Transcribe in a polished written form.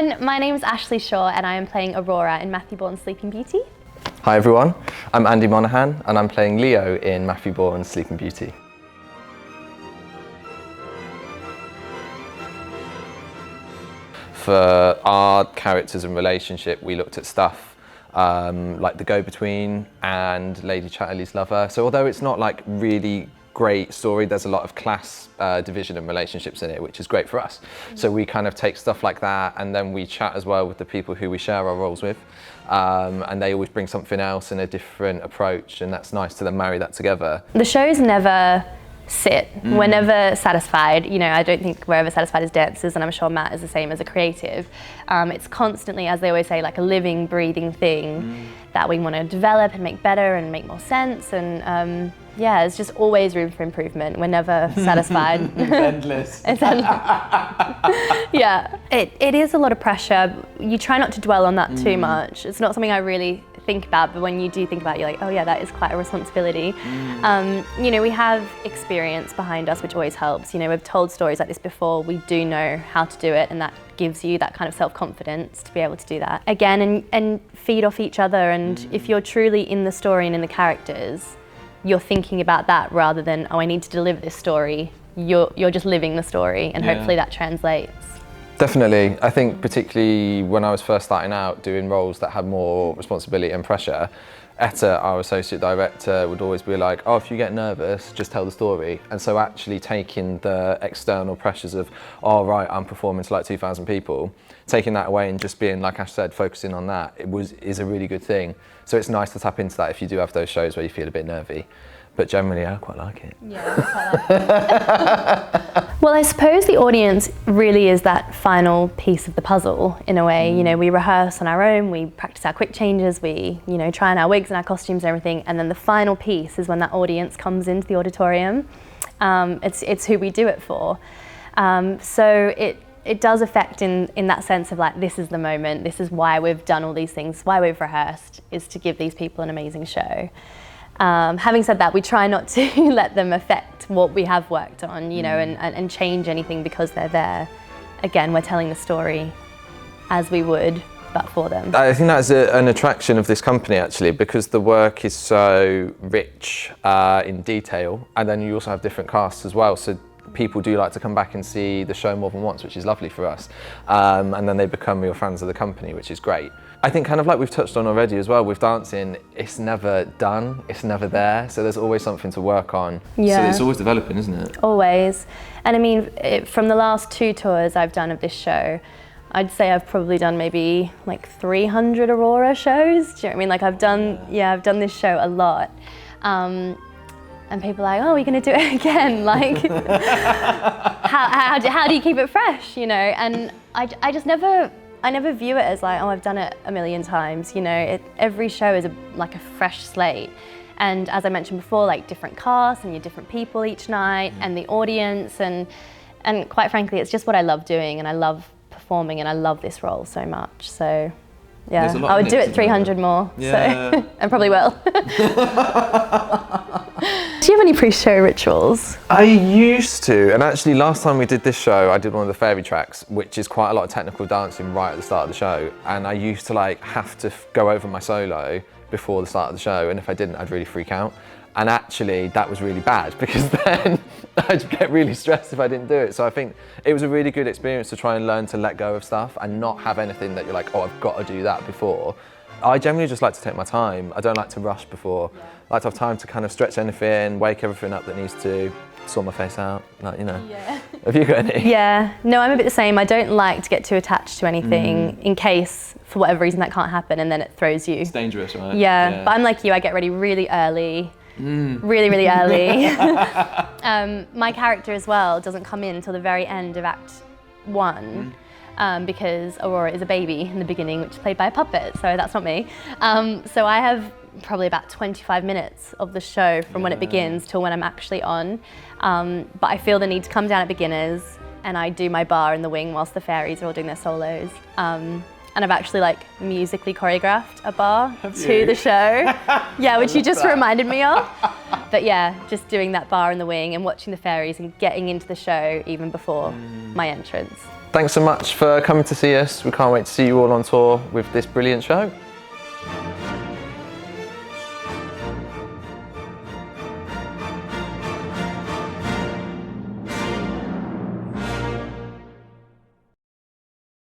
everyone, my name is Ashley Shaw and I am playing Aurora in Matthew Bourne's Sleeping Beauty. Hi everyone, I'm Andy Monaghan and I'm playing Leo in Matthew Bourne's Sleeping Beauty. For our characters and relationship, we looked at stuff like the go-between and Lady Chatterley's lover. So although it's not like really great story, there's a lot of class division and relationships in it, which is great for us. So we kind of take stuff like that and then we chat as well with the people who we share our roles with. And they always bring something else and a different approach, and that's nice to then marry that together. The shows never sit. We're never satisfied. You know, I don't think we're ever satisfied as dancers, and I'm sure Matt is the same as a creative. It's constantly, as they always say, like a living, breathing thing that we want to develop and make better and make more sense. And yeah, there's just always room for improvement. We're never satisfied. It's endless. It's endless. Yeah, it is a lot of pressure. You try not to dwell on that too much. It's not something I really think about, but when you do think about it, you're like, oh yeah, that is quite a responsibility. You know, we have experience behind us, which always helps. You know, we've told stories like this before. We do know how to do it, and that gives you that kind of self-confidence to be able to do that again and feed off each other. And if you're truly in the story and in the characters, you're thinking about that rather than, oh, I need to deliver this story. You're just living the story, and hopefully that translates. Definitely. I think particularly when I was first starting out doing roles that had more responsibility and pressure, Etta, our associate director, would always be like, oh, if you get nervous, just tell the story. And so actually taking the external pressures of, oh right, I'm performing to like 2,000 people, taking that away and just being, like Ash said, focusing on that, is a really good thing. So it's nice to tap into that if you do have those shows where you feel a bit nervy. But generally, I quite like it. Yeah, I quite like it. Well, I suppose the audience really is that final piece of the puzzle, in a way. You know, we rehearse on our own, we practice our quick changes, we, you know, try on our wigs and our costumes and everything, and then the final piece is when that audience comes into the auditorium. It's who we do it for. So it does affect in that sense of like, this is the moment, this is why we've done all these things, why we've rehearsed, is to give these people an amazing show. Having said that, we try not to let them affect what we have worked on, you know, and change anything because they're there. Again, we're telling the story as we would, but for them. I think that's an attraction of this company, actually, because the work is so rich in detail, and then you also have different casts as well. So people do like to come back and see the show more than once, which is lovely for us. And then they become real fans of the company, which is great. I think kind of like we've touched on already as well, with dancing, it's never done, it's never there, so there's always something to work on. Yeah. So it's always developing, isn't it? Always. And I mean, from the last 2 tours I've done of this show, I'd say I've probably done maybe like 300 Aurora shows. Do you know what I mean? Like I've done this show a lot. And people are like, oh, we're gonna do it again. Like, how do you keep it fresh, you know? And I just never view it as like, oh, I've done it a million times, you know. Every show is like a fresh slate. And as I mentioned before, like different casts and you're different people each night and the audience, and quite frankly, it's just what I love doing, and I love performing, and I love this role so much. So yeah, I would do it 300 more, yeah. so, and probably will. Do you have any pre-show rituals? I used to, and actually last time we did this show, I did one of the fairy tracks, which is quite a lot of technical dancing right at the start of the show, and I used to like have to go over my solo before the start of the show, and if I didn't, I'd really freak out. And actually that was really bad, because then I'd get really stressed if I didn't do it. So I think it was a really good experience to try and learn to let go of stuff and not have anything that you're like, oh, I've got to do that before. I generally just like to take my time. I don't like to rush before. I like to have time to kind of stretch anything, wake everything up that needs to, sort my face out, like, you know. Yeah. Have you got any? Yeah, no, I'm a bit the same. I don't like to get too attached to anything in case, for whatever reason, that can't happen, and then it throws you. It's dangerous, right? Yeah, but I'm like you, I get ready really early. Really, really early. My character as well doesn't come in until the very end of Act 1. Because Aurora is a baby in the beginning, which is played by a puppet, so that's not me. So I have probably about 25 minutes of the show from when it begins till when I'm actually on. But I feel the need to come down at beginners, and I do my bar in the wing whilst the fairies are all doing their solos. And I've actually like musically choreographed a bar to the show. Yeah, which you just reminded me of. But yeah, just doing that bar in the wing and watching the fairies and getting into the show even before my entrance. Thanks so much for coming to see us. We can't wait to see you all on tour with this brilliant show.